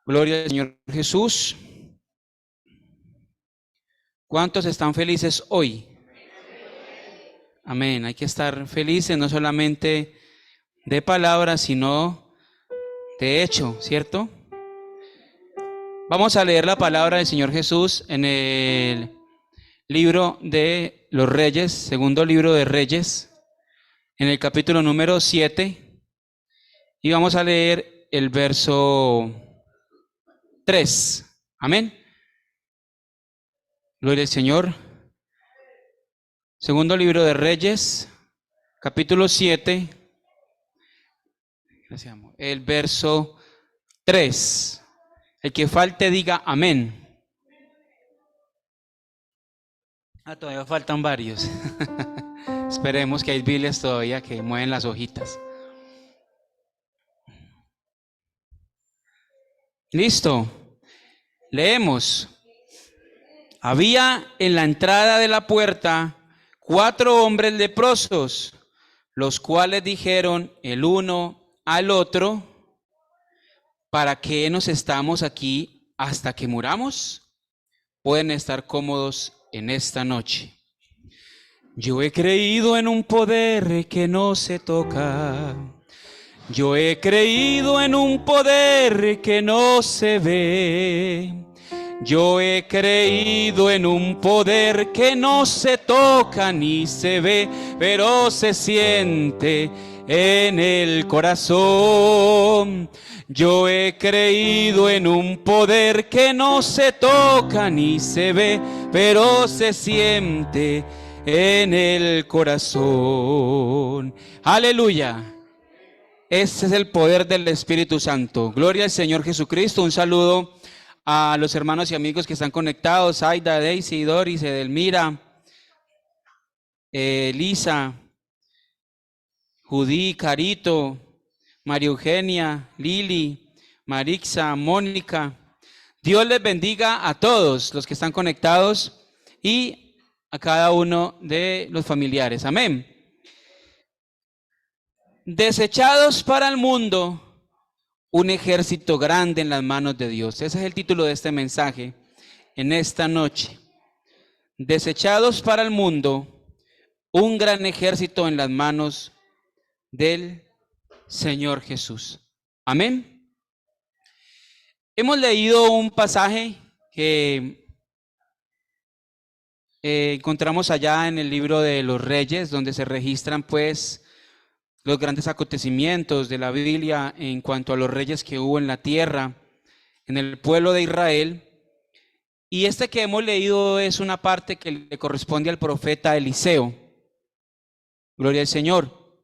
Gloria al Señor Jesús. ¿Cuántos están felices hoy? Amén. Hay que estar felices, no solamente de palabras, sino de hecho, ¿cierto? Vamos a leer la palabra del Señor Jesús en el libro de los Reyes, segundo libro de Reyes, en el capítulo número 7, y vamos a leer el verso 3. Amén. Gloria al Señor. Segundo libro de Reyes, capítulo 7, el verso 3. El que falte diga amén. Todavía faltan varios. Esperemos que hay biles todavía que mueven las hojitas. Listo. Leemos. Había en la entrada de la puerta 4 hombres leprosos, los cuales dijeron el uno al otro: ¿para qué nos estamos aquí hasta que muramos? Pueden estar cómodos en esta noche. Yo he creído en un poder que no se toca. Yo he creído en un poder que no se ve. Yo he creído en un poder que no se toca ni se ve, pero se siente en el corazón. Yo he creído en un poder que no se toca ni se ve, pero se siente en el corazón. Aleluya. Ese es el poder del Espíritu Santo. Gloria al Señor Jesucristo. Un saludo a los hermanos y amigos que están conectados: Aida, Daisy, Doris, Edelmira, Elisa, Judí, Carito, María Eugenia, Lili, Marixa, Mónica. Dios les bendiga a todos los que están conectados y a cada uno de los familiares. Amén. Desechados para el mundo, un ejército grande en las manos de Dios. Ese es el título de este mensaje en esta noche. Desechados para el mundo, un gran ejército en las manos del Señor Jesús. Amén. Hemos leído un pasaje que encontramos allá en el libro de los Reyes, donde se registran pues los grandes acontecimientos de la Biblia en cuanto a los reyes que hubo en la tierra, en el pueblo de Israel. Y este que hemos leído es una parte que le corresponde al profeta Eliseo. Gloria al Señor.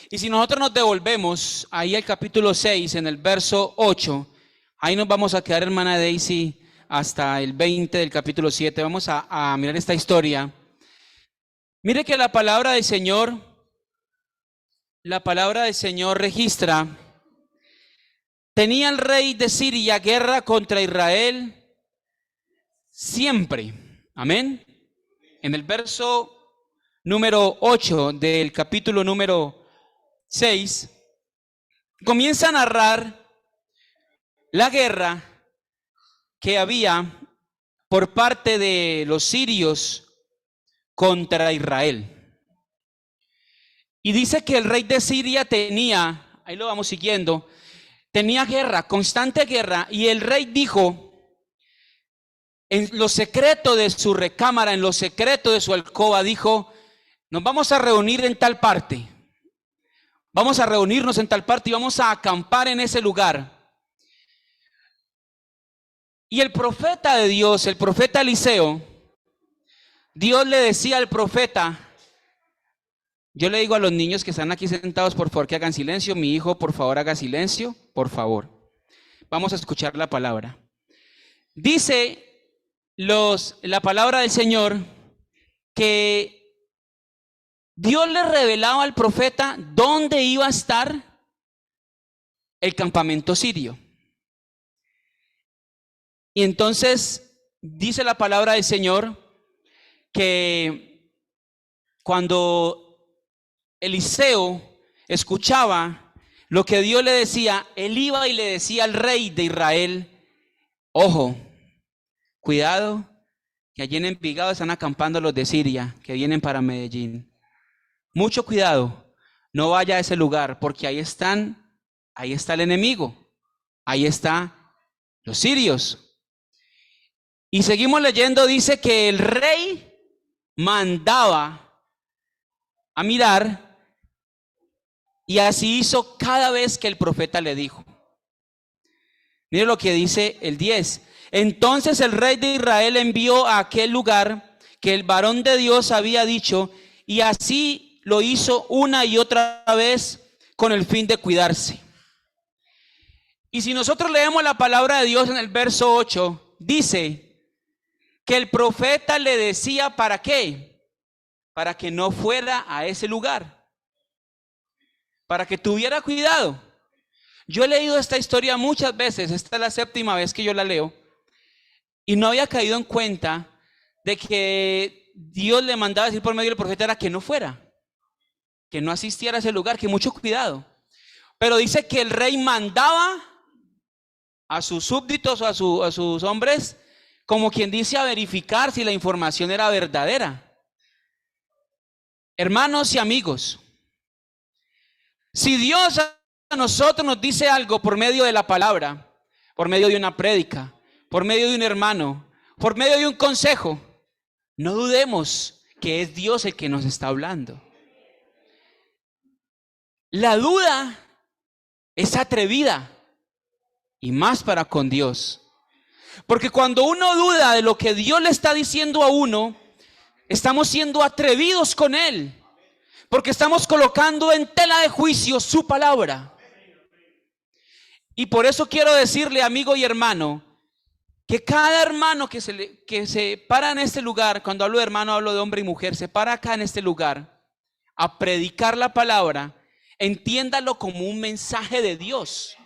Y si nosotros nos devolvemos ahí al capítulo 6, en el verso 8, ahí nos vamos a quedar, hermana Daisy, hasta el 20 del capítulo 7. Vamos a mirar esta historia. Mire que la palabra del Señor registra: tenía el rey de Siria guerra contra Israel siempre. Amén. En el verso número 8 del capítulo número 6, comienza a narrar la guerra que había por parte de los sirios contra Israel. Y dice que el rey de Siria tenía, ahí lo vamos siguiendo, tenía guerra, constante guerra, y el rey dijo, en lo secreto de su recámara, en lo secreto de su alcoba, dijo: nos vamos a reunir en tal parte, vamos a reunirnos en tal parte y vamos a acampar en ese lugar. Y el profeta de Dios, el profeta Eliseo, Dios le decía al profeta, yo le digo a los niños que están aquí sentados, por favor, que hagan silencio. Mi hijo, por favor, haga silencio, por favor. Vamos a escuchar la palabra. Dice la palabra del Señor que Dios le revelaba al profeta dónde iba a estar el campamento sirio. Y entonces dice la palabra del Señor que cuando Eliseo escuchaba lo que Dios le decía, él iba y le decía al rey de Israel: ojo, cuidado, que allí en Envigado están acampando los de Siria, que vienen para Medellín. Mucho cuidado, no vaya a ese lugar, porque ahí está el enemigo, ahí están los sirios. Y seguimos leyendo, dice que el rey mandaba a mirar, y así hizo cada vez que el profeta le dijo. Mire lo que dice el 10. Entonces el rey de Israel envió a aquel lugar que el varón de Dios había dicho, y así lo hizo una y otra vez con el fin de cuidarse. Y si nosotros leemos la palabra de Dios en el verso 8, dice que el profeta le decía ¿para qué? Para que no fuera a ese lugar, para que tuviera cuidado. Yo he leído esta historia muchas veces, esta es la 7ª vez que yo la leo, y no había caído en cuenta de que Dios le mandaba decir por medio del profeta era que no fuera, que no asistiera a ese lugar, que mucho cuidado. Pero dice que el rey mandaba a sus súbditos o a sus hombres, como quien dice, a verificar si la información era verdadera. Hermanos y amigos, si Dios a nosotros nos dice algo por medio de la palabra, por medio de una prédica, por medio de un hermano, por medio de un consejo, no dudemos que es Dios el que nos está hablando. La duda es atrevida, y más para con Dios. Porque cuando uno duda de lo que Dios le está diciendo a uno, estamos siendo atrevidos con Él, porque estamos colocando en tela de juicio su palabra. Y por eso quiero decirle, amigo y hermano, que cada hermano que se para en este lugar, cuando hablo de hermano hablo de hombre y mujer, se para acá en este lugar a predicar la palabra, entiéndalo como un mensaje de Dios.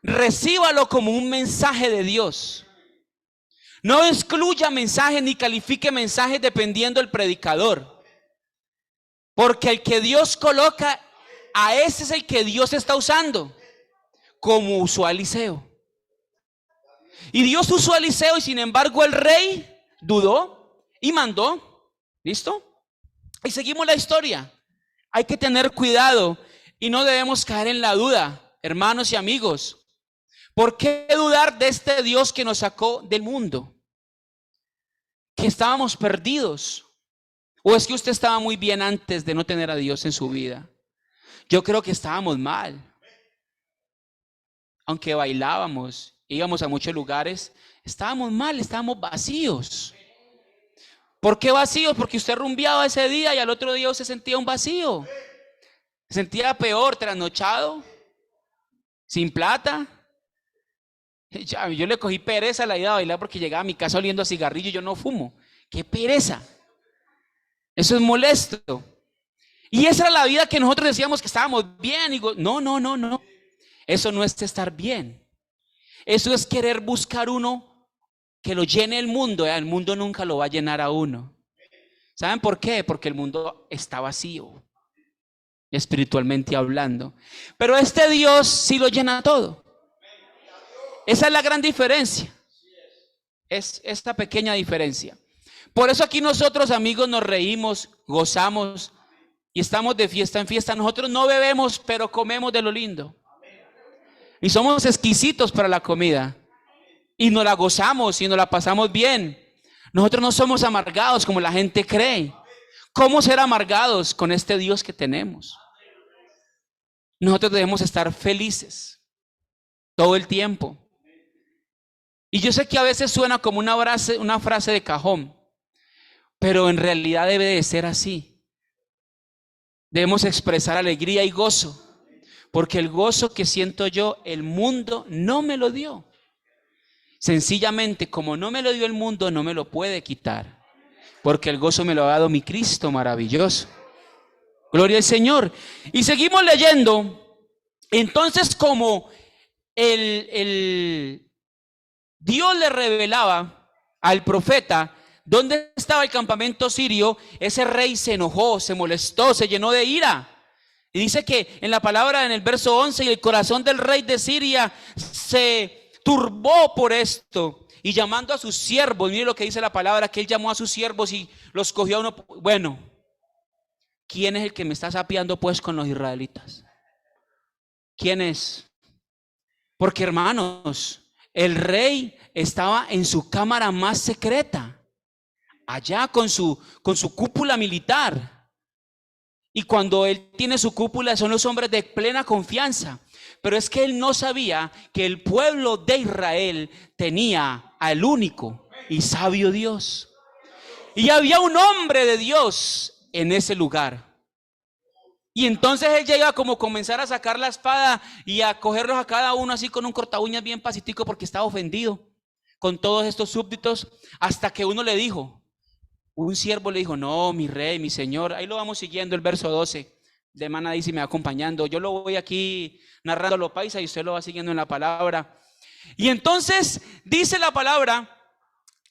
Recíbalo como un mensaje de Dios. No excluya mensajes ni califique mensajes dependiendo del predicador. Porque el que Dios coloca, a ese es el que Dios está usando. Como usó a Eliseo. Y Dios usó a Eliseo, y sin embargo el rey dudó y mandó. ¿Listo? Y seguimos la historia. Hay que tener cuidado y no debemos caer en la duda, hermanos y amigos. ¿Por qué dudar de este Dios que nos sacó del mundo? Que estábamos perdidos. ¿O es que usted estaba muy bien antes de no tener a Dios en su vida? Yo creo que estábamos mal. Aunque bailábamos, íbamos a muchos lugares, estábamos mal, estábamos vacíos. ¿Por qué vacíos? Porque usted rumbeaba ese día y al otro día se sentía un vacío. Se sentía peor, trasnochado, sin plata. Yo le cogí pereza a la idea de bailar porque llegaba a mi casa oliendo a cigarrillo y yo no fumo. ¡Qué pereza! Eso es molesto. Y esa era la vida que nosotros decíamos que estábamos bien. Y no. Eso no es estar bien. Eso es querer buscar uno que lo llene el mundo. El mundo nunca lo va a llenar a uno. ¿Saben por qué? Porque el mundo está vacío, espiritualmente hablando. Pero este Dios sí lo llena todo. Esa es la gran diferencia. Es esta pequeña diferencia. Por eso aquí nosotros, amigos, nos reímos, gozamos y estamos de fiesta en fiesta. Nosotros no bebemos, pero comemos de lo lindo. Y somos exquisitos para la comida. Y nos la gozamos y nos la pasamos bien. Nosotros no somos amargados como la gente cree. ¿Cómo ser amargados con este Dios que tenemos? Nosotros debemos estar felices todo el tiempo. Y yo sé que a veces suena como una frase de cajón, pero en realidad debe de ser así. Debemos expresar alegría y gozo, porque el gozo que siento yo, el mundo no me lo dio. Sencillamente, como no me lo dio el mundo, no me lo puede quitar, porque el gozo me lo ha dado mi Cristo maravilloso. Gloria al Señor. Y seguimos leyendo. Entonces, como Dios le revelaba al profeta dónde estaba el campamento sirio, ese rey se enojó, se molestó, se llenó de ira. Y dice que en la palabra, en el verso 11, y el corazón del rey de Siria se turbó por esto. Y llamando a sus siervos, mire lo que dice la palabra, que él llamó a sus siervos y los cogió a uno. Bueno, ¿quién es el que me está sapeando pues con los israelitas? ¿Quién es? Porque hermanos, el rey estaba en su cámara más secreta, allá con su cúpula militar. Y cuando él tiene su cúpula son los hombres de plena confianza. Pero es que él no sabía que el pueblo de Israel tenía al único y sabio Dios. Y había un hombre de Dios en ese lugar. Y entonces él llega como a comenzar a sacar la espada y a cogerlos a cada uno así con un corta uñas bien pacífico, porque estaba ofendido con todos estos súbditos, hasta que uno le dijo, un siervo le dijo, no, mi rey, mi señor. Ahí lo vamos siguiendo, el verso 12 de hermana dice, me va acompañando. Yo lo voy aquí narrando lo paisa y usted lo va siguiendo en la palabra. Y entonces dice la palabra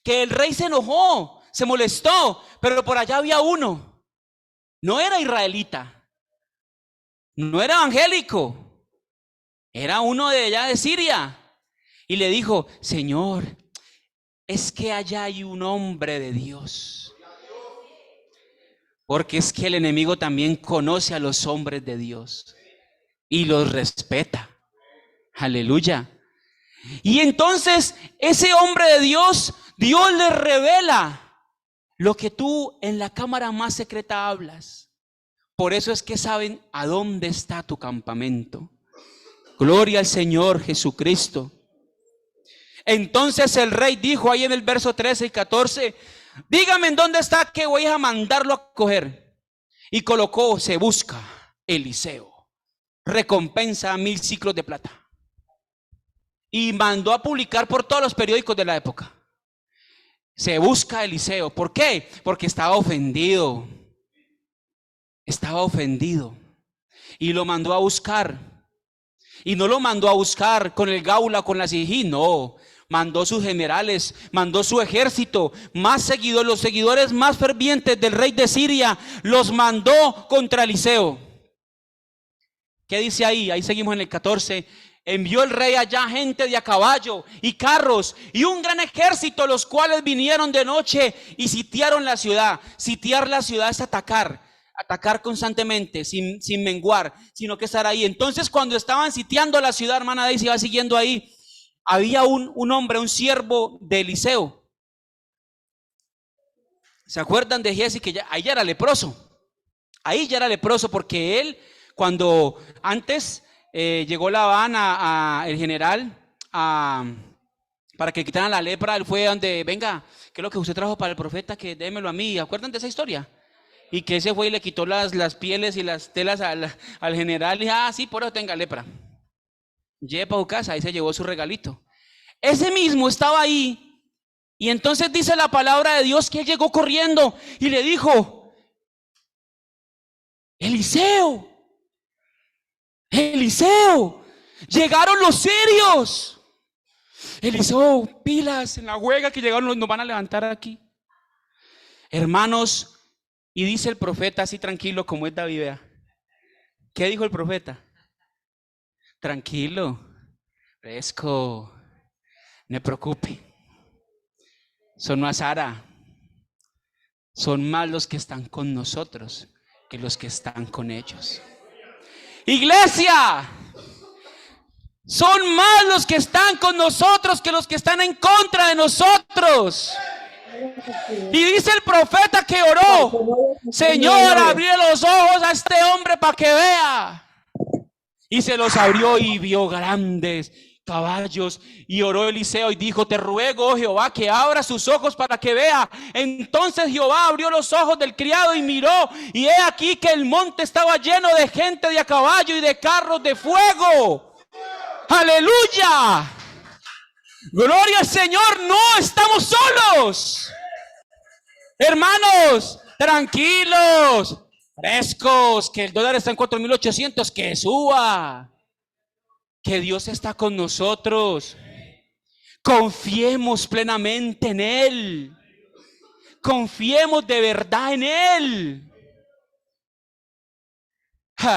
que el rey se enojó, se molestó, pero por allá había uno. No era israelita, no era evangélico, era uno de allá de Siria. Y le dijo, Señor, es que allá hay un hombre de Dios. Porque es que el enemigo también conoce a los hombres de Dios y los respeta. Aleluya. Y entonces ese hombre de Dios, Dios le revela lo que tú en la cámara más secreta hablas. Por eso es que saben a dónde está tu campamento. Gloria al Señor Jesucristo. Entonces el rey dijo ahí en el verso 13 y 14, dígame en dónde está, que voy a mandarlo a coger. Y colocó, se busca Eliseo, recompensa 1000 siclos de plata. Y mandó a publicar por todos los periódicos de la época. Se busca Eliseo. ¿Por qué? Porque estaba ofendido. Estaba ofendido. Y lo mandó a buscar. Y no lo mandó a buscar con el gaula, con la sijí, no. Mandó sus generales, mandó su ejército, más seguidos, los seguidores más fervientes del rey de Siria, los mandó contra Eliseo. ¿Qué dice ahí? Ahí seguimos en el 14. Envió el rey allá gente de a caballo y carros y un gran ejército, los cuales vinieron de noche y sitiaron la ciudad. Sitiar la ciudad es atacar constantemente, sin menguar, sino que estar ahí. Entonces cuando estaban sitiando la ciudad, hermana Daisy va siguiendo ahí, había un hombre, un siervo de Eliseo. ¿Se acuerdan de Giesi? Que ahí ya era leproso. Ahí ya era leproso porque él, cuando antes llegó Labán el general para que quitaran la lepra, él fue donde, venga, ¿qué es lo que usted trajo para el profeta? Que démelo a mí. ¿Acuerdan de esa historia? Y que ese fue y le quitó las pieles y las telas al general y dijo, sí, por eso tenga lepra. Lleve para su casa, ahí se llevó su regalito. Ese mismo estaba ahí. Y entonces dice la palabra de Dios que él llegó corriendo y le dijo, Eliseo, llegaron los sirios. Eliseo, pilas en la huelga que llegaron, nos van a levantar aquí. Hermanos, y dice el profeta así tranquilo como es David, vea. ¿Qué dijo el profeta? Tranquilo, fresco, no me preocupe. Son más Sara, son más los que están con nosotros que los que están con ellos. Iglesia, son más los que están con nosotros que los que están en contra de nosotros. Y dice el profeta que oró, Señor, abrí los ojos a este hombre para que vea. Y se los abrió y vio grandes caballos. Y oró Eliseo y dijo, te ruego, oh Jehová, que abra sus ojos para que vea. Entonces Jehová abrió los ojos del criado y miró, y he aquí que el monte estaba lleno de gente de a caballo y de carros de fuego. ¡Aleluya! Gloria al Señor, no estamos solos. Hermanos, tranquilos, frescos, que el dólar está en 4.800, que suba. Que Dios está con nosotros. Confiemos plenamente en Él. Confiemos de verdad en Él.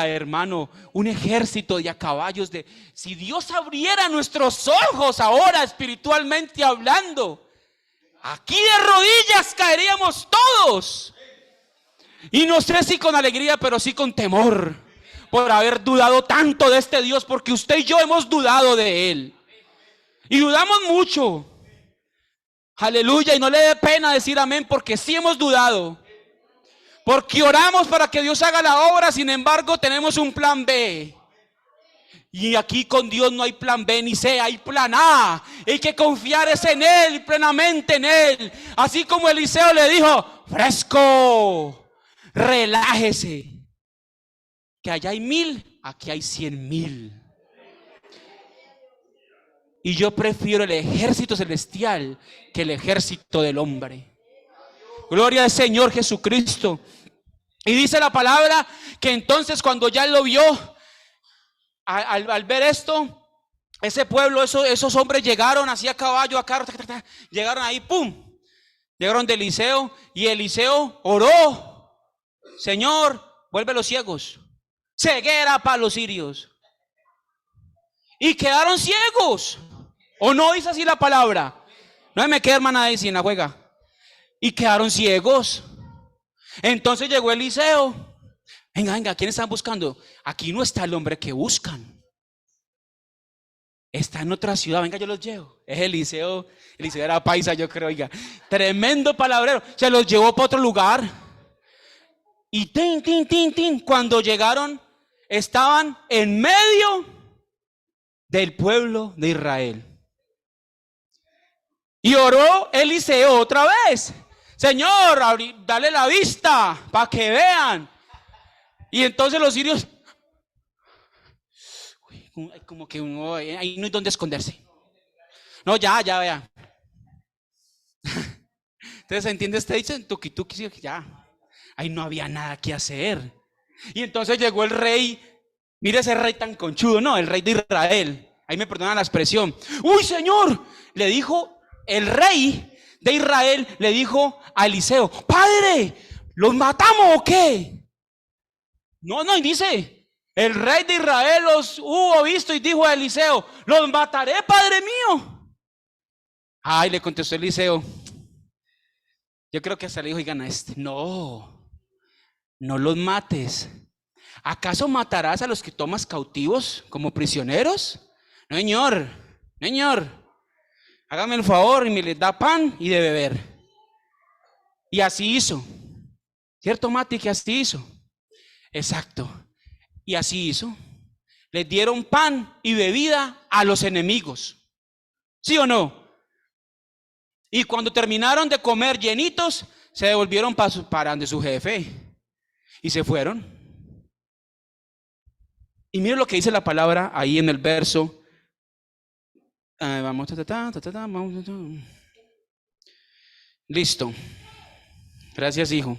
hermano, un ejército de a caballos de... Si Dios abriera nuestros ojos ahora espiritualmente hablando, aquí de rodillas caeríamos todos. Y no sé si con alegría, pero sí con temor, por haber dudado tanto de este Dios, porque usted y yo hemos dudado de Él. Y dudamos mucho. Aleluya, y no le dé pena decir amén, porque sí hemos dudado. Porque oramos para que Dios haga la obra, sin embargo tenemos un plan B. Y aquí con Dios no hay plan B ni C, hay plan A. Hay que confiar es en Él, plenamente en Él. Así como Eliseo le dijo, fresco, relájese. Que allá hay 1000, aquí hay 100,000. Y yo prefiero el ejército celestial que el ejército del hombre. Gloria al Señor Jesucristo. Y dice la palabra que entonces cuando ya él lo vio, al ver esto, ese pueblo, esos hombres llegaron así a caballo, a carro, llegaron ahí, pum, llegaron de Eliseo, y Eliseo oró, Señor, vuelve los ciegos, ceguera para los sirios, y quedaron ciegos. ¿O no dice así la palabra? No me queda, hermana Daisy, en la juega. Y quedaron ciegos. Entonces llegó Eliseo. Venga, ¿quién están buscando? Aquí no está el hombre que buscan. Está en otra ciudad, venga, yo los llevo. Es Eliseo. Eliseo era paisa, yo creo, oiga. Tremendo palabrero. Se los llevó para otro lugar. Y cuando llegaron, estaban en medio del pueblo de Israel. Y oró Eliseo otra vez. Señor, dale la vista para que vean. Y entonces los sirios, como que uno, ahí no hay donde esconderse. No, ya, vea. Entonces, ¿entiende? Usted dice, tuki, ya. Ahí no había nada que hacer. Y entonces llegó el rey, mire ese rey tan conchudo, no, el rey de Israel. Ahí me perdonan la expresión. Uy, Señor, le dijo el rey de Israel, le dijo a Eliseo, Padre, ¿los matamos o qué? No, y dice, el rey de Israel los hubo visto y dijo a Eliseo, los mataré, Padre mío. Ay, le contestó Eliseo, yo creo que hasta le dijo, oigan a este, no los mates. ¿Acaso matarás a los que tomas cautivos como prisioneros? No, señor, hágame el favor y me les da pan y de beber. Y así hizo. ¿Cierto, Mati, que así hizo? Exacto. Y así hizo. Les dieron pan y bebida a los enemigos. ¿Sí o no? Y cuando terminaron de comer llenitos, se devolvieron para donde su jefe. Y se fueron. Y miren lo que dice la palabra ahí en el verso. Vamos. Listo. Gracias, hijo.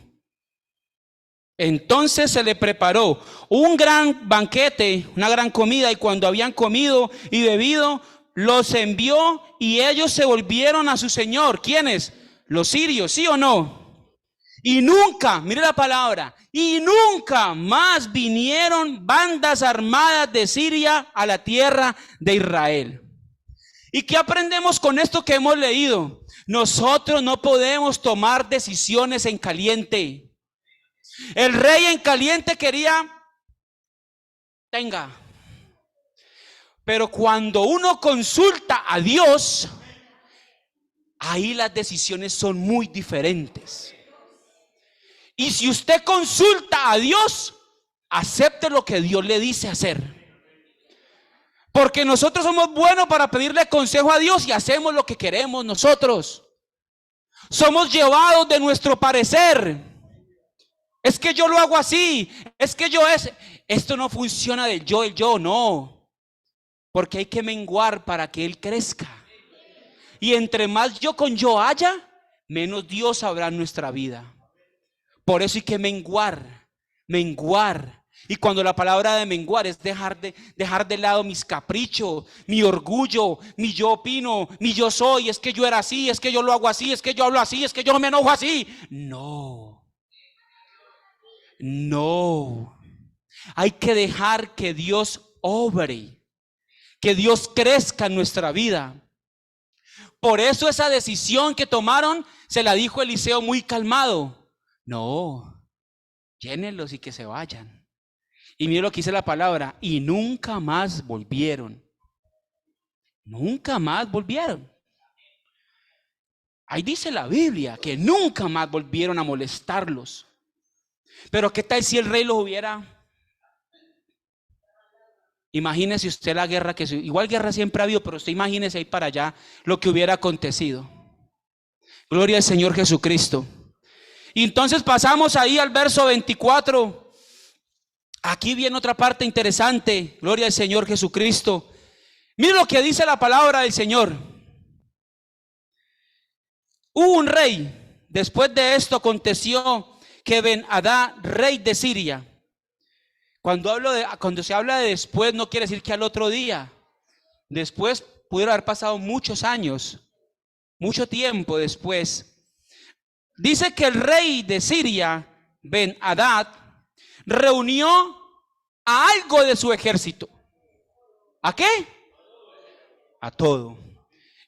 Entonces se le preparó un gran banquete, una gran comida, y cuando habían comido y bebido, los envió y ellos se volvieron a su señor. ¿Quiénes? Los sirios, ¿sí o no? Y nunca, mire la palabra, y nunca más vinieron bandas armadas de Siria a la tierra de Israel. ¿Y qué aprendemos con esto que hemos leído? Nosotros no podemos tomar decisiones en caliente. El rey en caliente quería, pero cuando uno consulta a Dios, ahí las decisiones son muy diferentes. Y si usted consulta a Dios, acepte lo que Dios le dice hacer. Porque nosotros somos buenos para pedirle consejo a Dios y hacemos lo que queremos nosotros. Somos llevados de nuestro parecer. Es que yo lo hago así. Es que esto no funciona del yo, no. Porque hay que menguar para que Él crezca. Y entre más yo haya, menos Dios habrá en nuestra vida. Por eso hay que menguar. Y cuando la palabra de menguar es dejar de lado mis caprichos, mi orgullo, mi yo opino, mi yo soy, es que yo era así, es que yo lo hago así, es que yo hablo así, es que yo me enojo así. No. Hay que dejar que Dios obre, que Dios crezca en nuestra vida. Por eso esa decisión que tomaron se la dijo Eliseo muy calmado. No, llénenlos y que se vayan. Y mire lo que dice la palabra, y nunca más volvieron. Nunca más volvieron. Ahí dice la Biblia que nunca más volvieron a molestarlos. Pero ¿qué tal si el rey los hubiera? Imagínese usted la guerra igual guerra siempre ha habido, pero usted imagínese ahí para allá lo que hubiera acontecido. Gloria al Señor Jesucristo. Y entonces pasamos ahí al verso 24. Aquí viene otra parte interesante. Gloria al Señor Jesucristo. Mire lo que dice la palabra del Señor. Hubo un rey. Después de esto aconteció que Ben-Hadad, rey de Siria. Cuando se habla de después, no quiere decir que al otro día. Después pudieron haber pasado muchos años, mucho tiempo después. Dice que el rey de Siria, Ben-Hadad, reunió a algo de su ejército. ¿A qué? A todo.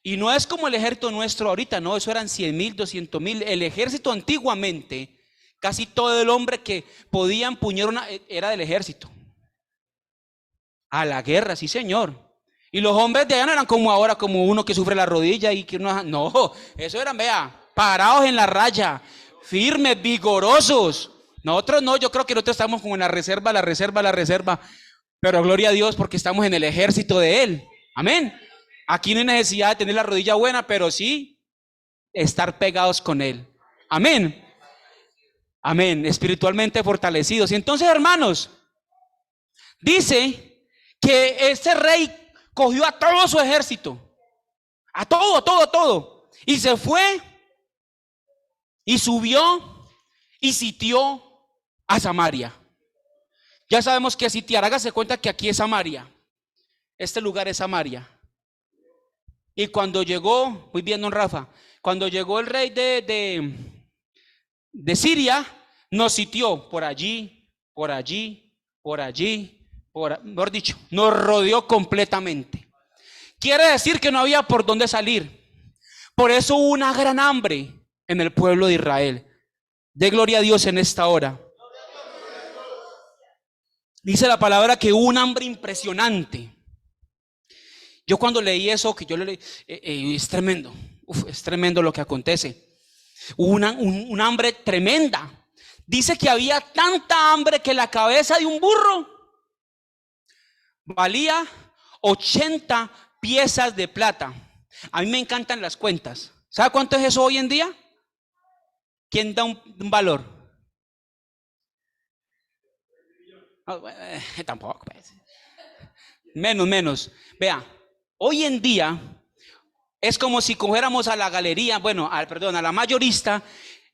Y no es como el ejército nuestro ahorita, no, eso eran 100,000, 200,000. El ejército antiguamente, casi todo el hombre que podía empuñar era del ejército. A la guerra, sí señor. Y los hombres de allá no eran como ahora, como uno que sufre la rodilla y que uno... No, eso eran, vea, parados en la raya, firmes, vigorosos. Nosotros no, yo creo que nosotros estamos como en la reserva. Pero gloria a Dios porque estamos en el ejército de Él. Amén. Aquí no hay necesidad de tener la rodilla buena, pero sí estar pegados con Él. Amén. Amén. Espiritualmente fortalecidos. Y entonces, hermanos, dice que este rey cogió a todo su ejército. A todo. Y se fue y subió y sitió a Samaria. Ya sabemos que sitiar, hágase cuenta que aquí es Samaria. Este lugar es Samaria. Y cuando llegó, muy bien, don Rafa, cuando llegó el rey de Siria, nos sitió por allí, mejor dicho, nos rodeó completamente. Quiere decir que no había por dónde salir. Por eso hubo una gran hambre en el pueblo de Israel. De gloria a Dios en esta hora. Dice la palabra que hubo un hambre impresionante. Yo cuando leí eso, que yo lo leí, es tremendo. Es tremendo lo que acontece. Hubo una hambre tremenda. Dice que había tanta hambre que la cabeza de un burro valía 80 piezas de plata. A mí me encantan las cuentas. ¿Sabe cuánto es eso hoy en día? ¿Quién da un valor? Tampoco. Pues. Menos. Vea, hoy en día es como si cogiéramos a la galería, a la mayorista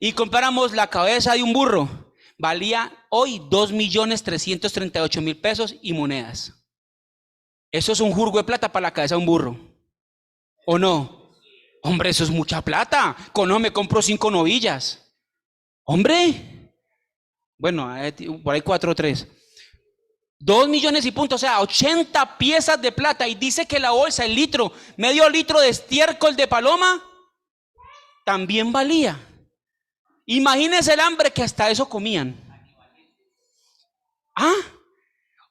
y compráramos la cabeza de un burro. Valía hoy 2.338.000 pesos y monedas. Eso es un jurgo de plata para la cabeza de un burro. ¿O no? Hombre, eso es mucha plata. Con eso me compro 5 novillas. Hombre. Bueno, por ahí 4 o 3. 2 millones y punto, o sea, 80 piezas de plata. Y dice que la bolsa, el litro, medio litro de estiércol de paloma, también valía. Imagínense el hambre que hasta eso comían.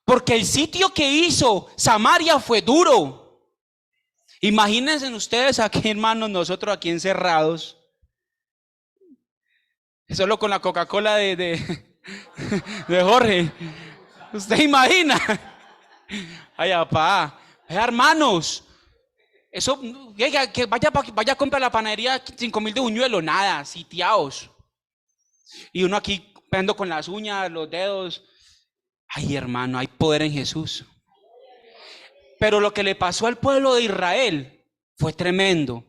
Porque el sitio que hizo Samaria fue duro. Imagínense ustedes aquí, hermanos, nosotros aquí encerrados, solo con la Coca-Cola de Jorge. ¿Usted imagina? Ay, papá. Hermanos, eso, que vaya a comprar la panadería 5,000 de buñuelo, nada, sitiados. Y uno aquí pegando con las uñas, los dedos. Ay, hermano, hay poder en Jesús. Pero lo que le pasó al pueblo de Israel fue tremendo.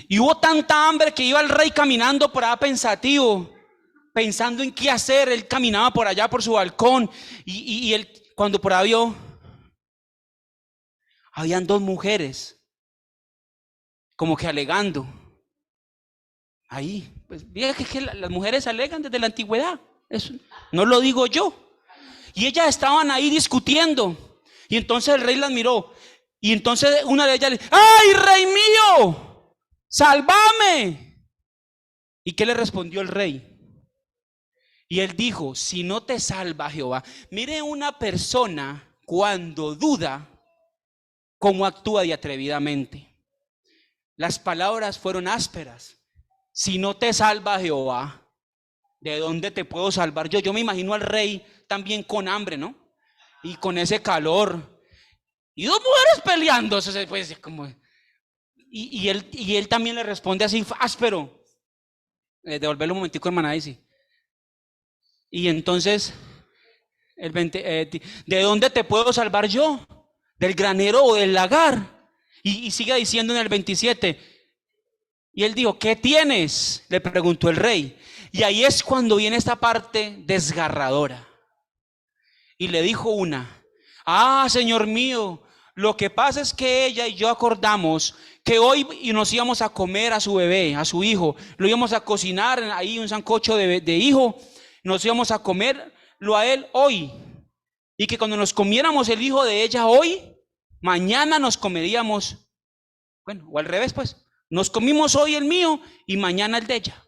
Y hubo tanta hambre que iba el rey caminando por allá pensativo, pensando en qué hacer. Él caminaba por allá por su balcón y él, cuando por ahí vio, habían 2 mujeres como que alegando. Ahí, pues diga que las mujeres alegan desde la antigüedad. Eso no lo digo yo. Y ellas estaban ahí discutiendo. Y entonces el rey las miró. Y entonces una de ellas le dijo: ¡ay, rey mío! ¡Sálvame! ¿Y qué le respondió el rey? Y él dijo: si no te salva Jehová. Mire una persona cuando duda, cómo actúa de atrevidamente. Las palabras fueron ásperas. Si no te salva Jehová, ¿de dónde te puedo salvar yo? Yo me imagino al rey también con hambre, ¿no? Y con ese calor. Y dos mujeres peleándose, pues, como... y él también le responde así, áspero. Devolverlo un momentico, hermana Daisy. Y entonces, ¿de dónde te puedo salvar yo? ¿Del granero o del lagar? Y sigue diciendo en el 27. Y él dijo: ¿qué tienes?, le preguntó el rey. Y ahí es cuando viene esta parte desgarradora. Y le dijo una: ah, señor mío, lo que pasa es que ella y yo acordamos que hoy nos íbamos a comer a su bebé, a su hijo. Lo íbamos a cocinar ahí, un sancocho de hijo. Nos íbamos a comerlo a él hoy. Y que cuando nos comiéramos el hijo de ella hoy, mañana nos comeríamos, bueno, o al revés pues, nos comimos hoy el mío y mañana el de ella.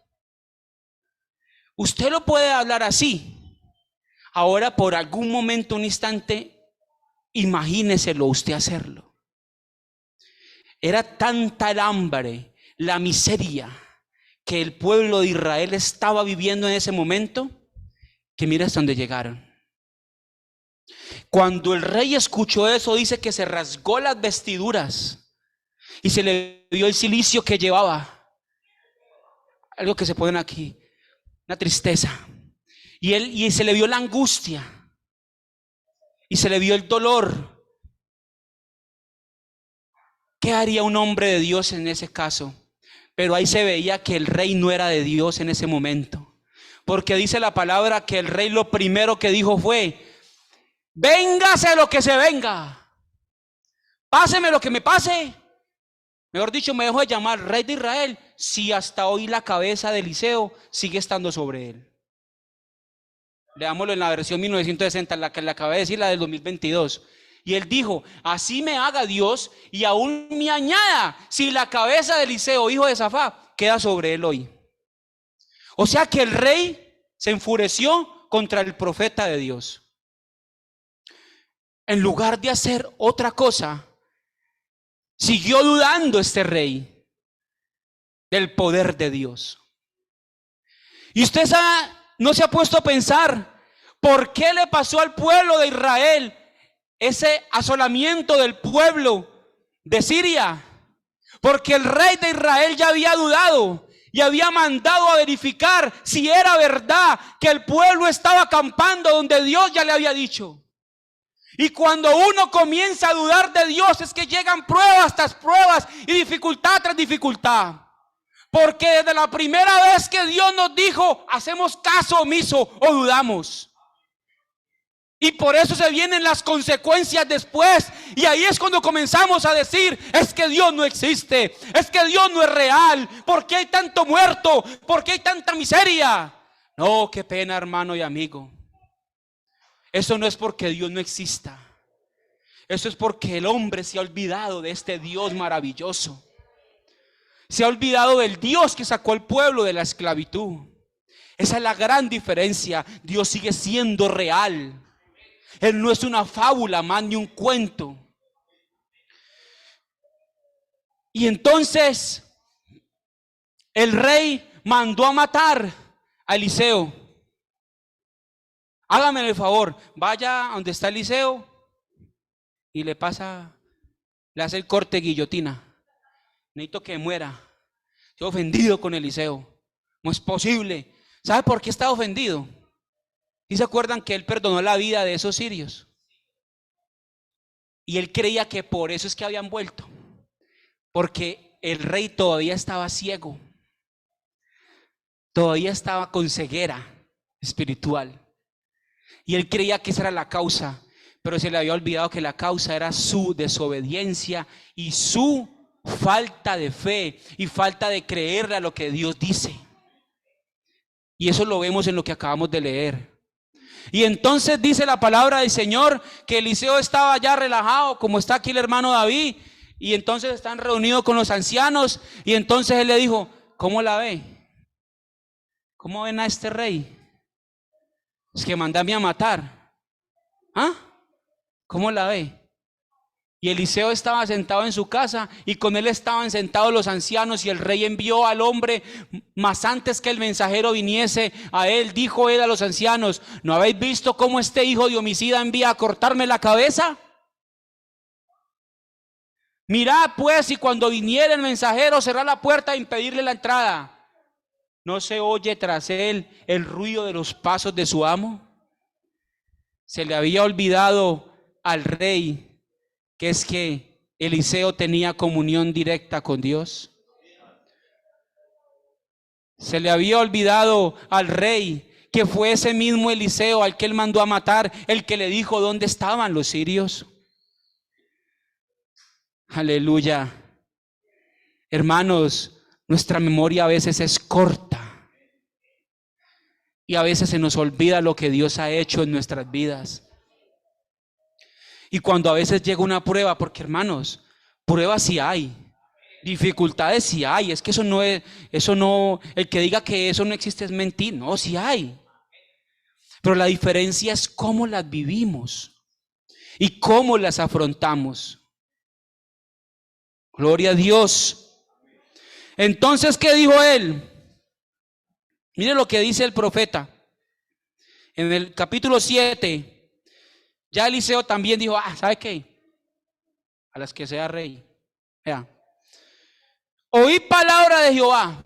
Usted lo puede hablar así. Ahora, por algún momento, un instante, imagíneselo usted hacerlo. Era tanta el hambre, la miseria que el pueblo de Israel estaba viviendo en ese momento, que mira hasta dónde llegaron. Cuando el rey escuchó eso, dice que se rasgó las vestiduras y se le vio el cilicio que llevaba. Algo que se ponen aquí, una tristeza. Y se le vio la angustia y se le vio el dolor. ¿Qué haría un hombre de Dios en ese caso? Pero ahí se veía que el rey no era de Dios en ese momento. Porque dice la palabra que el rey lo primero que dijo fue: véngase lo que se venga, páseme lo que me pase. Mejor dicho, me dejó de llamar rey de Israel si hasta hoy la cabeza de Eliseo sigue estando sobre él. Leámoslo en la versión 1960, la que le acabé de decir, la del 2022. Y él dijo: así me haga Dios y aún me añada si la cabeza de Eliseo, hijo de Safá, queda sobre él hoy. O sea que el rey se enfureció contra el profeta de Dios. En lugar de hacer otra cosa, siguió dudando este rey del poder de Dios. Y usted no se ha puesto a pensar por qué le pasó al pueblo de Israel ese asolamiento del pueblo de Siria. Porque el rey de Israel ya había dudado y había mandado a verificar si era verdad que el pueblo estaba acampando donde Dios ya le había dicho. Y cuando uno comienza a dudar de Dios, es que llegan pruebas tras pruebas y dificultad tras dificultad. Porque desde la primera vez que Dios nos dijo, hacemos caso omiso o dudamos. Y por eso se vienen las consecuencias después. Y ahí es cuando comenzamos a decir: es que Dios no existe, es que Dios no es real. ¿Por qué hay tanto muerto? ¿Por qué hay tanta miseria? No, qué pena, hermano y amigo. Eso no es porque Dios no exista. Eso es porque el hombre se ha olvidado de este Dios maravilloso. Se ha olvidado del Dios que sacó al pueblo de la esclavitud. Esa es la gran diferencia. Dios sigue siendo real. Él no es una fábula más ni un cuento. Y entonces el rey mandó a matar a Eliseo. Hágame el favor, vaya donde está Eliseo y le hace el corte guillotina. Necesito que muera. Estoy ofendido con Eliseo. No es posible. ¿Sabe por qué está ofendido? ¿Y se acuerdan que él perdonó la vida de esos sirios? Y él creía que por eso es que habían vuelto. Porque el rey todavía estaba ciego. Todavía estaba con ceguera espiritual. Y él creía que esa era la causa. Pero se le había olvidado que la causa era su desobediencia y su falta de fe y falta de creerle a lo que Dios dice. Y eso lo vemos en lo que acabamos de leer. Y entonces dice la palabra del Señor que Eliseo estaba ya relajado, como está aquí el hermano David, y entonces están reunidos con los ancianos, y entonces él le dijo: ¿cómo la ve? ¿Cómo ven a este rey? Es que mandame a matar. ¿Ah? ¿Cómo la ve? Y Eliseo estaba sentado en su casa, y con él estaban sentados los ancianos, y el rey envió al hombre, mas antes que el mensajero viniese a él, dijo él a los ancianos: ¿no habéis visto cómo este hijo de homicida envía a cortarme la cabeza? Mirad pues, y cuando viniera el mensajero, cerrad la puerta e impedirle la entrada. ¿No se oye tras él el ruido de los pasos de su amo? Se le había olvidado al rey que es que Eliseo tenía comunión directa con Dios. Se le había olvidado al rey que fue ese mismo Eliseo al que él mandó a matar, el que le dijo dónde estaban los sirios. Aleluya. Hermanos, nuestra memoria a veces es corta y a veces se nos olvida lo que Dios ha hecho en nuestras vidas. Y cuando a veces llega una prueba, porque hermanos, pruebas sí hay, dificultades sí hay, es que eso no, el que diga que eso no existe es mentir, no, sí hay. Pero la diferencia es cómo las vivimos y cómo las afrontamos. Gloria a Dios. Entonces, ¿qué dijo él? Mire lo que dice el profeta. En el capítulo 7, ya Eliseo también dijo: ¿sabe qué? A las que sea rey. Vea. Oí palabra de Jehová.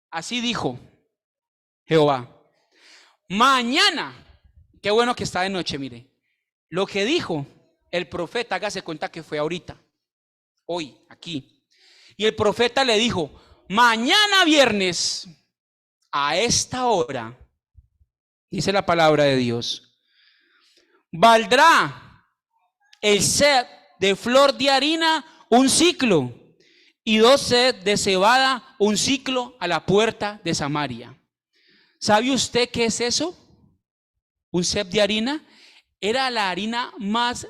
Así dijo Jehová: mañana, qué bueno que está de noche, mire. Lo que dijo el profeta, hágase cuenta que fue ahorita, hoy, aquí. Y el profeta le dijo: mañana viernes, a esta hora, dice la palabra de Dios, valdrá el sed de flor de harina un ciclo, y 2 sed de cebada un ciclo a la puerta de Samaria. ¿Sabe usted qué es eso? Un sed de harina era la harina más,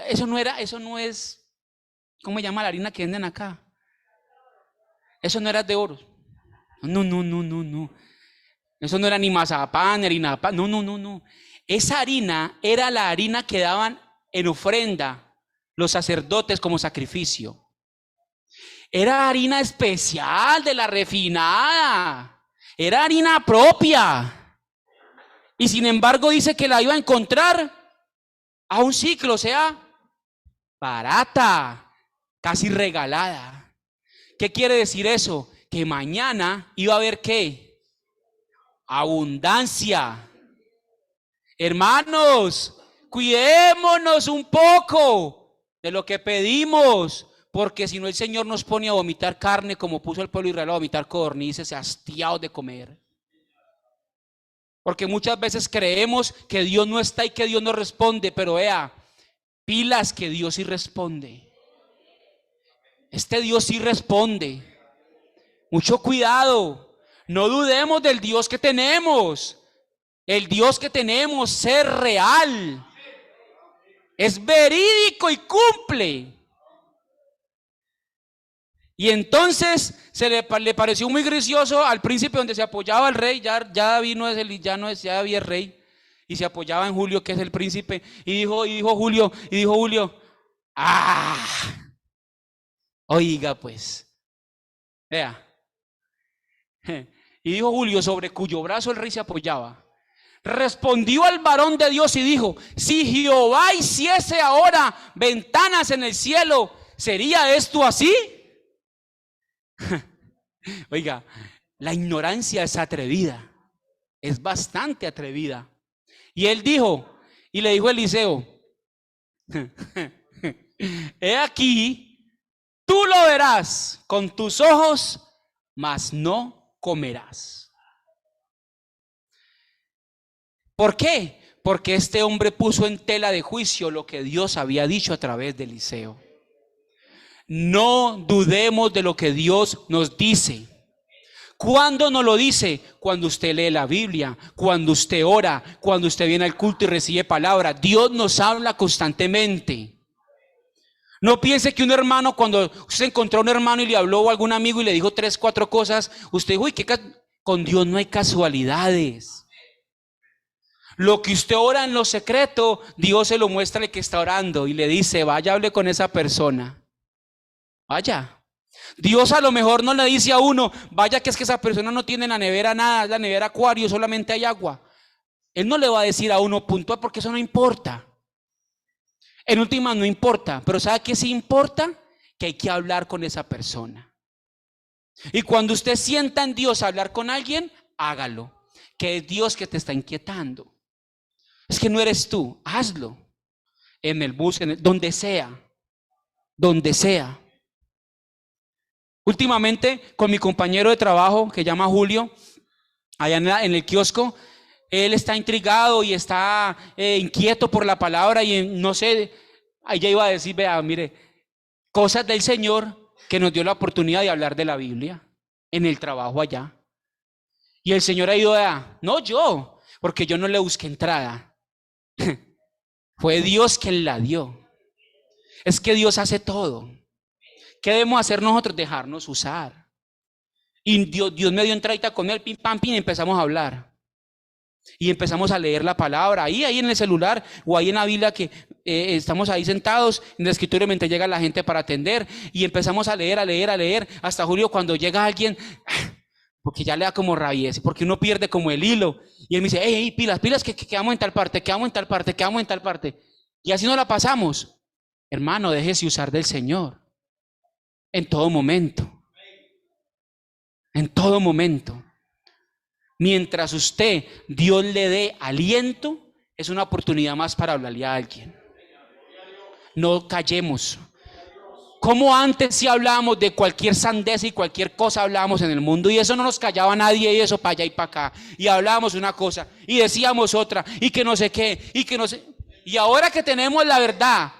eso no es, ¿cómo se llama la harina que venden acá? Eso no era de oro. No. Eso no era ni mazapán, ni harina pan. No. Esa harina era la harina que daban en ofrenda los sacerdotes como sacrificio. Era harina especial de la refinada. Era harina propia. Y sin embargo dice que la iba a encontrar a un ciclo, o sea, barata, casi regalada. ¿Qué quiere decir eso? Que mañana iba a haber ¿qué? Abundancia. Hermanos, cuidémonos un poco de lo que pedimos, porque si no el Señor nos pone a vomitar carne, como puso el pueblo israelí a vomitar codornices, hastiados de comer. Porque muchas veces creemos que Dios no está y que Dios no responde, pero vea, pilas que Dios sí responde. Este Dios sí responde. Mucho cuidado, no dudemos del Dios que tenemos. El Dios que tenemos es real, es verídico y cumple. Y entonces le pareció muy gracioso al príncipe donde se apoyaba el rey. Ya David no es ya David es rey, y se apoyaba en Julio, que es el príncipe. Y dijo Julio, oiga pues, vea. Y dijo Julio, sobre cuyo brazo el rey se apoyaba: respondió al varón de Dios y dijo: si Jehová hiciese ahora ventanas en el cielo, ¿sería esto así? Oiga, la ignorancia es atrevida, es bastante atrevida. Y él dijo, y le dijo a Eliseo: he aquí, tú lo verás con tus ojos, mas no comerás. ¿Por qué? Porque este hombre puso en tela de juicio lo que Dios había dicho a través de Eliseo. No dudemos de lo que Dios nos dice. ¿Cuándo nos lo dice? Cuando usted lee la Biblia, cuando usted ora, cuando usted viene al culto y recibe palabra. Dios nos habla constantemente. No piense que un hermano, cuando usted encontró a un hermano y le habló o algún amigo y le dijo 3, 4 cosas, usted dijo, uy, con Dios no hay casualidades. Lo que usted ora en lo secreto, Dios se lo muestra al que está orando y le dice, vaya, hable con esa persona. Vaya. Dios a lo mejor no le dice a uno, vaya que es que esa persona no tiene en la nevera nada, es la nevera acuario, solamente hay agua. Él no le va a decir a uno puntual porque eso no importa. En última no importa, pero ¿sabe qué sí importa? Que hay que hablar con esa persona. Y cuando usted sienta en Dios hablar con alguien, hágalo. Que es Dios que te está inquietando. Es que no eres tú, hazlo. En el bus, donde sea. Donde sea. Últimamente, con mi compañero de trabajo, que llama Julio, allá en el kiosco, él está intrigado y está inquieto por la palabra y no sé, ella iba a decir, vea, mire, cosas del Señor que nos dio la oportunidad de hablar de la Biblia en el trabajo allá. Y el Señor ha ido a, no yo, porque yo no le busqué entrada. Fue Dios quien la dio. Es que Dios hace todo. ¿Qué debemos hacer nosotros? Dejarnos usar. Y Dios me dio entradita con él, pim, pam, pim, y empezamos a hablar. Y empezamos a leer la palabra, ahí en el celular, o ahí en la Biblia que estamos ahí sentados, en el escritorio mientras llega la gente para atender, y empezamos a leer, hasta Julio cuando llega alguien, porque ya le da como rabieza, porque uno pierde como el hilo, y él me dice, hey, pilas, que quedamos en tal parte, quedamos en tal parte, y así nos la pasamos. Hermano, déjese usar del Señor. En todo momento. En todo momento. Mientras Dios le dé aliento, es una oportunidad más para hablarle a alguien. No callemos. Como antes sí hablábamos de cualquier sandez y cualquier cosa hablábamos en el mundo y eso no nos callaba nadie y eso para allá y para acá. Y hablábamos una cosa y decíamos otra y que no sé qué y que no sé. Y ahora que tenemos la verdad,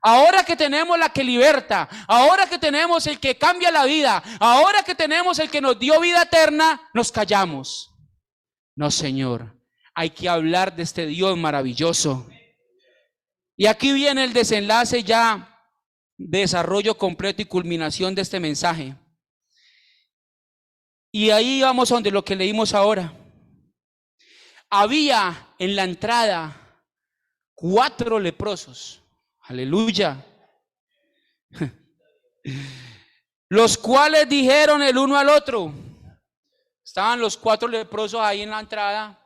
ahora que tenemos la que liberta, ahora que tenemos el que cambia la vida, ahora que tenemos el que nos dio vida eterna, nos callamos. No, Señor, hay que hablar de este Dios maravilloso. Y aquí viene el desenlace ya, desarrollo completo y culminación de este mensaje. Y ahí vamos a donde lo que leímos ahora. Había en la entrada 4 leprosos. Aleluya. Los cuales dijeron el uno al otro. Estaban los 4 leprosos ahí en la entrada.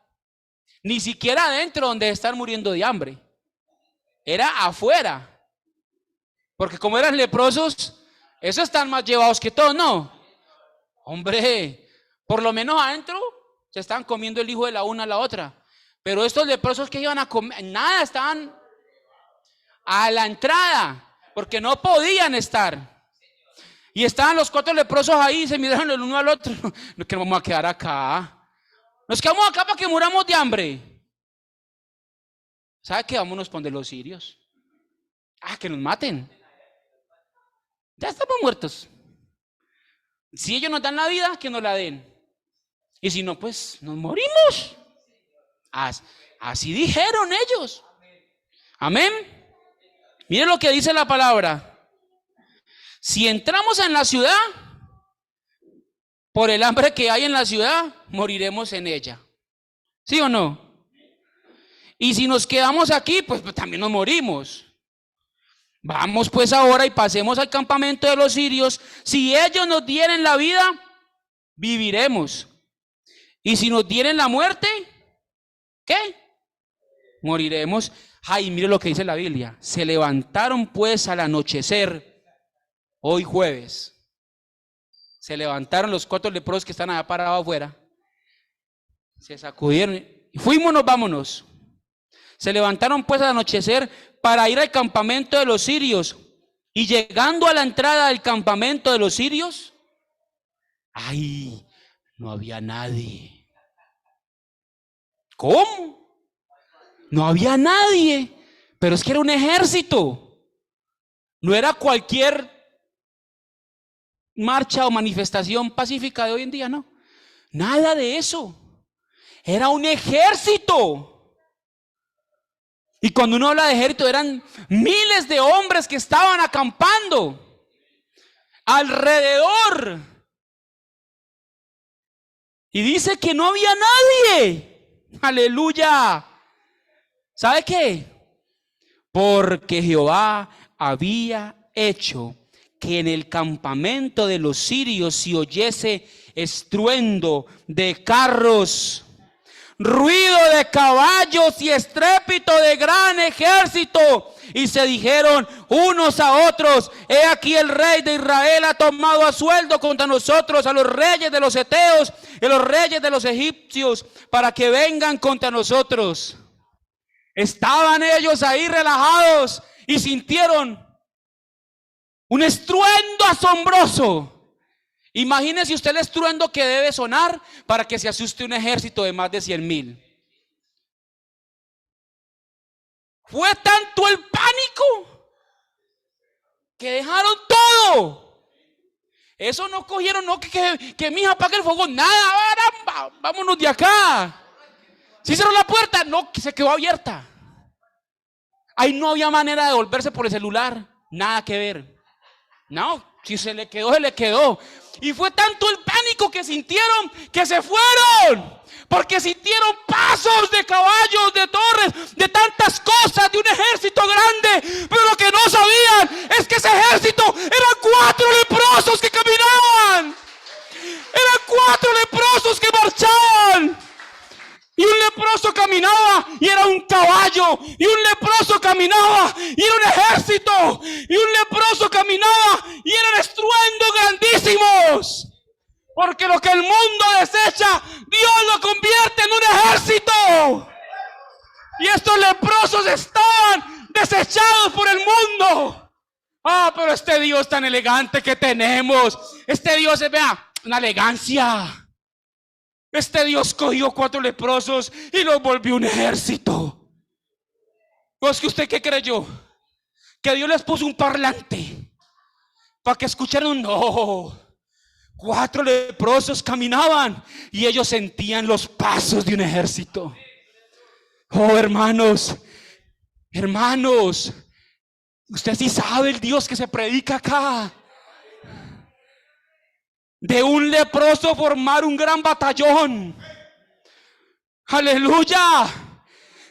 Ni siquiera adentro donde están muriendo de hambre. Era afuera. Porque como eran leprosos, esos están más llevados que todos, ¿no? Hombre, por lo menos adentro se estaban comiendo el hijo de la una a la otra. Pero estos leprosos que iban a comer, nada, estaban a la entrada, porque no podían estar. Y estaban los 4 leprosos ahí, se miraron el uno al otro. No, que nos vamos a quedar acá. Nos quedamos acá para que muramos de hambre. ¿Sabe qué? Vámonos a poner los sirios. Que nos maten. Ya estamos muertos. Si ellos nos dan la vida, que nos la den. Y si no, pues nos morimos. Así dijeron ellos. Amén. Miren lo que dice la palabra. Si entramos en la ciudad, por el hambre que hay en la ciudad, moriremos en ella. ¿Sí o no? Y si nos quedamos aquí, pues también nos morimos. Vamos pues ahora y pasemos al campamento de los sirios. Si ellos nos dieren la vida, viviremos. Y si nos dieren la muerte, ¿qué? Moriremos. Ay, mire lo que dice la Biblia. Se levantaron pues al anochecer, hoy jueves. Se levantaron los 4 leprosos que están allá parados afuera. Se sacudieron y vámonos. Se levantaron pues al anochecer para ir al campamento de los sirios. Y llegando a la entrada del campamento de los sirios, ¡ay! No había nadie. ¿Cómo? No había nadie. Pero es que era un ejército. No era cualquier marcha o manifestación pacífica de hoy en día, no. Nada de eso. Era un ejército. Y cuando uno habla de ejército, eran miles de hombres que estaban acampando alrededor. Y dice que no había nadie. Aleluya. ¿Sabe qué? Porque Jehová había hecho que en el campamento de los sirios se oyese estruendo de carros, ruido de caballos y estrépito de gran ejército. Y se dijeron unos a otros: he aquí el rey de Israel ha tomado a sueldo contra nosotros a los reyes de los heteos y los reyes de los egipcios para que vengan contra nosotros. Estaban ellos ahí relajados y sintieron un estruendo asombroso. Imagínese usted el estruendo que debe sonar para que se asuste un ejército de más de 100,000. Fue tanto el pánico que dejaron todo. Eso no cogieron, no que mija apague el fuego, nada, vámonos de acá. ¿Sí cerró la puerta? No, que se quedó abierta. Ahí no había manera de volverse por el celular, nada que ver. No, si se le quedó, se le quedó. Y fue tanto el pánico que sintieron que se fueron. Porque sintieron pasos de caballos, de torres, de tantas cosas, de un ejército grande. Pero lo que no sabían es que ese ejército eran 4 leprosos que caminaban. Eran 4 leprosos que marchaban. Y un leproso caminaba y era un caballo. Y un leproso caminaba y era un ejército. Y un leproso caminaba y eran estruendos grandísimos. Porque lo que el mundo desecha, Dios lo convierte en un ejército. Y estos leprosos estaban desechados por el mundo. Pero este Dios tan elegante que tenemos, este Dios, vea, una elegancia. Este Dios cogió 4 leprosos y los volvió un ejército. ¿O es que usted qué creyó? Que Dios les puso un parlante para que escucharan. No, 4 leprosos caminaban y ellos sentían los pasos de un ejército. Oh, hermanos, usted sí sabe el Dios que se predica acá. De un leproso formar un gran batallón. Aleluya.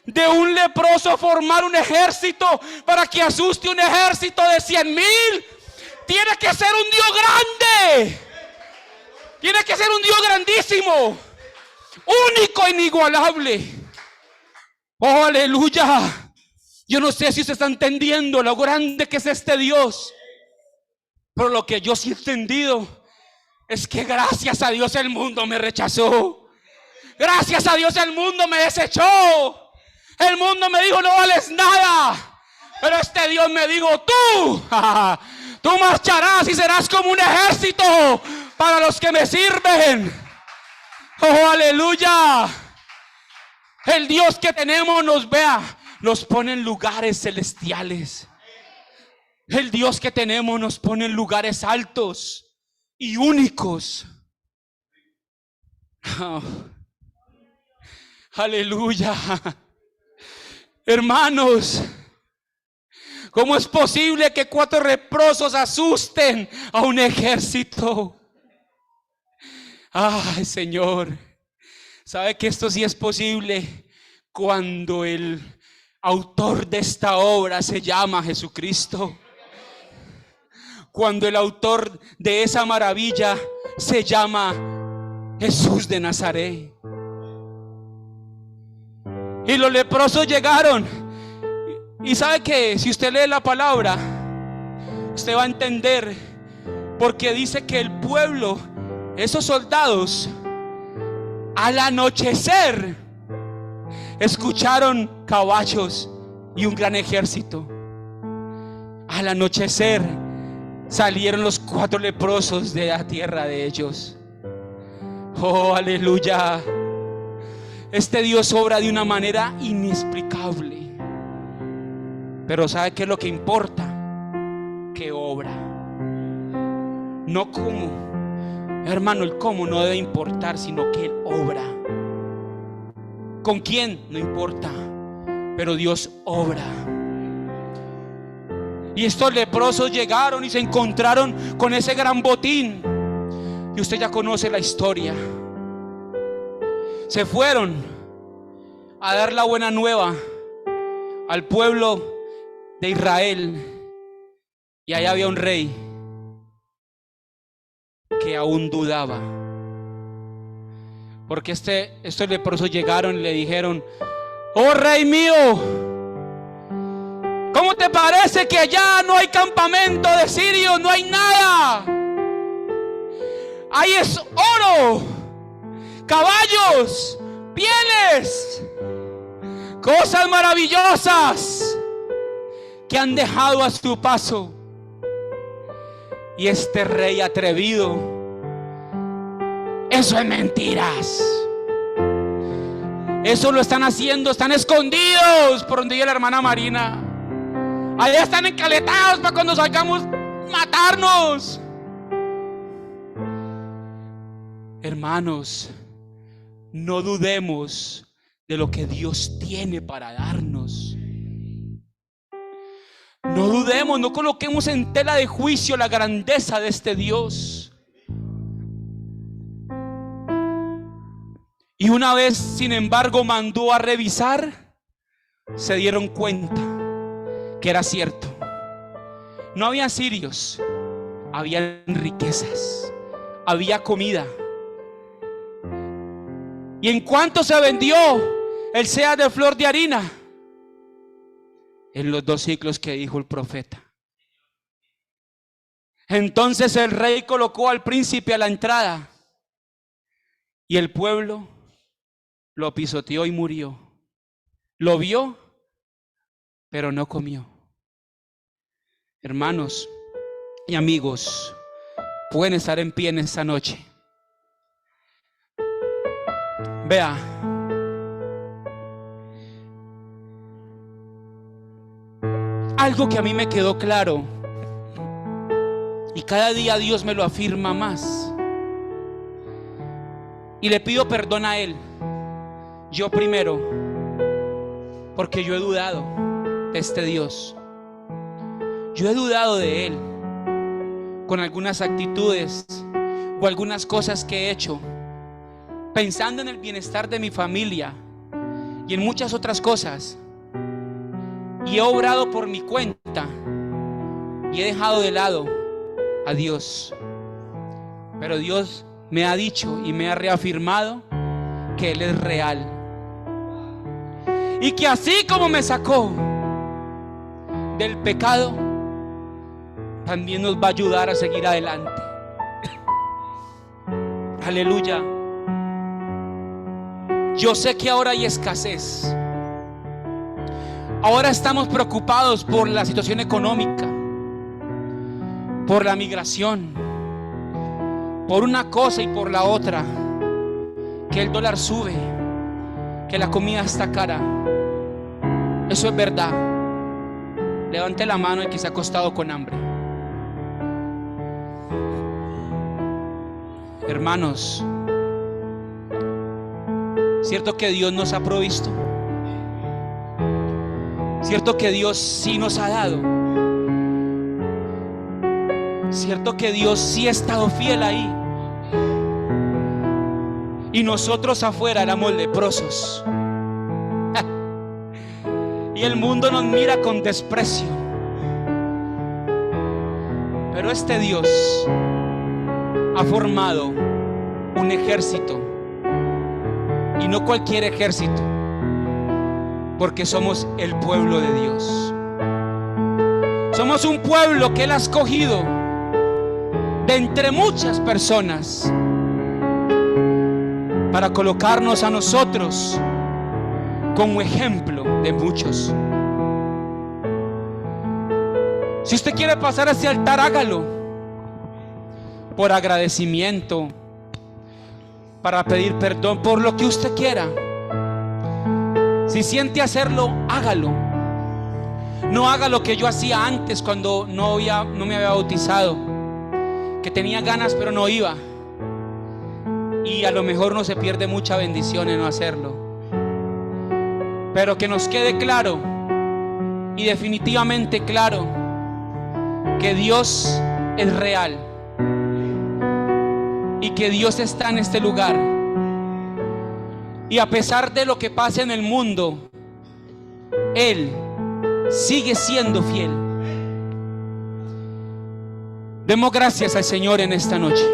De un leproso formar un ejército para que asuste un ejército de 100,000. Tiene que ser un Dios grande. Tiene que ser un Dios grandísimo, único e inigualable. Oh, aleluya. Yo no sé si usted está entendiendo lo grande que es este Dios. Pero lo que yo sí he entendido es que gracias a Dios el mundo me rechazó. Gracias a Dios el mundo me desechó. El mundo me dijo: no vales nada. Pero este Dios me dijo: tú marcharás y serás como un ejército para los que me sirven. Oh, aleluya. El Dios que tenemos nos pone en lugares celestiales. El Dios que tenemos nos pone en lugares altos y únicos. Oh, aleluya. Hermanos, ¿cómo es posible que 4 leprosos asusten a un ejército? Ay, Señor, ¿sabe que esto sí es posible cuando el autor de esta obra se llama Jesucristo? Cuando el autor de esa maravilla se llama Jesús de Nazaret. Y los leprosos llegaron. Y sabe que si usted lee la palabra, usted va a entender. Porque dice que el pueblo, esos soldados, al anochecer escucharon caballos y un gran ejército. Al anochecer salieron los 4 leprosos de la tierra de ellos. Oh, aleluya. Este Dios obra de una manera inexplicable. Pero ¿sabe qué es lo que importa? Que obra. No cómo, Hermano, el cómo no debe importar, sino que Él obra. ¿Con quién? No importa, pero Dios obra. Y estos leprosos llegaron y se encontraron con ese gran botín. Y usted ya conoce la historia. Se fueron a dar la buena nueva al pueblo de Israel. Y allá había un rey que aún dudaba. Porque estos leprosos llegaron y le dijeron: oh rey mío, ¿cómo te parece que allá no hay campamento de sirios? No hay nada. Ahí es oro, caballos, pieles, cosas maravillosas que han dejado a su paso. Y este rey atrevido: eso es mentiras. Eso lo están haciendo, están escondidos, por donde dice la hermana Marina. Allá están encaletados para cuando salgamos matarnos. Hermanos, no dudemos de lo que Dios tiene para darnos. No dudemos, no coloquemos en tela de juicio la grandeza de este Dios. Y una vez, sin embargo, mandó a revisar, se dieron cuenta que era cierto. No había sirios, había riquezas, había comida. ¿Y en cuánto se vendió el seah de flor de harina? En los 2 ciclos que dijo el profeta. Entonces el rey colocó al príncipe a la entrada y el pueblo lo pisoteó y murió. Lo vio, pero no comió. Hermanos y amigos, pueden estar en pie en esta noche. Vea, algo que a mí me quedó claro y cada día Dios me lo afirma más, y le pido perdón a Él, yo primero, porque yo he dudado de este Dios. Yo he dudado de Él con algunas actitudes o algunas cosas que he hecho, pensando en el bienestar de mi familia y en muchas otras cosas. Y he obrado por mi cuenta y he dejado de lado a Dios. Pero Dios me ha dicho y me ha reafirmado que Él es real. Y que así como me sacó del pecado, también nos va a ayudar a seguir adelante. Aleluya. Yo sé que ahora hay escasez. Ahora estamos preocupados por la situación económica, por la migración, por una cosa y por la otra, que el dólar sube, que la comida está cara. Eso es verdad. Levante la mano el que se ha acostado con hambre. Hermanos, ¿cierto que Dios nos ha provisto? ¿Cierto que Dios sí nos ha dado? ¿Cierto que Dios sí ha estado fiel ahí? Y nosotros afuera éramos leprosos. Y el mundo nos mira con desprecio. Pero este Dios ha formado un ejército. Y no cualquier ejército, porque somos el pueblo de Dios. Somos un pueblo que Él ha escogido de entre muchas personas para colocarnos a nosotros como ejemplo de muchos. Si usted quiere pasar a ese altar, hágalo por agradecimiento, para pedir perdón, por lo que usted quiera. Si siente hacerlo, hágalo. No haga lo que yo hacía antes cuando no me había bautizado, que tenía ganas pero no iba. y a lo mejor no se pierde mucha bendición en no hacerlo. Pero que nos quede claro y definitivamente claro que Dios es real y que Dios está en este lugar. Y a pesar de lo que pase en el mundo, Él sigue siendo fiel. Demos gracias al Señor en esta noche.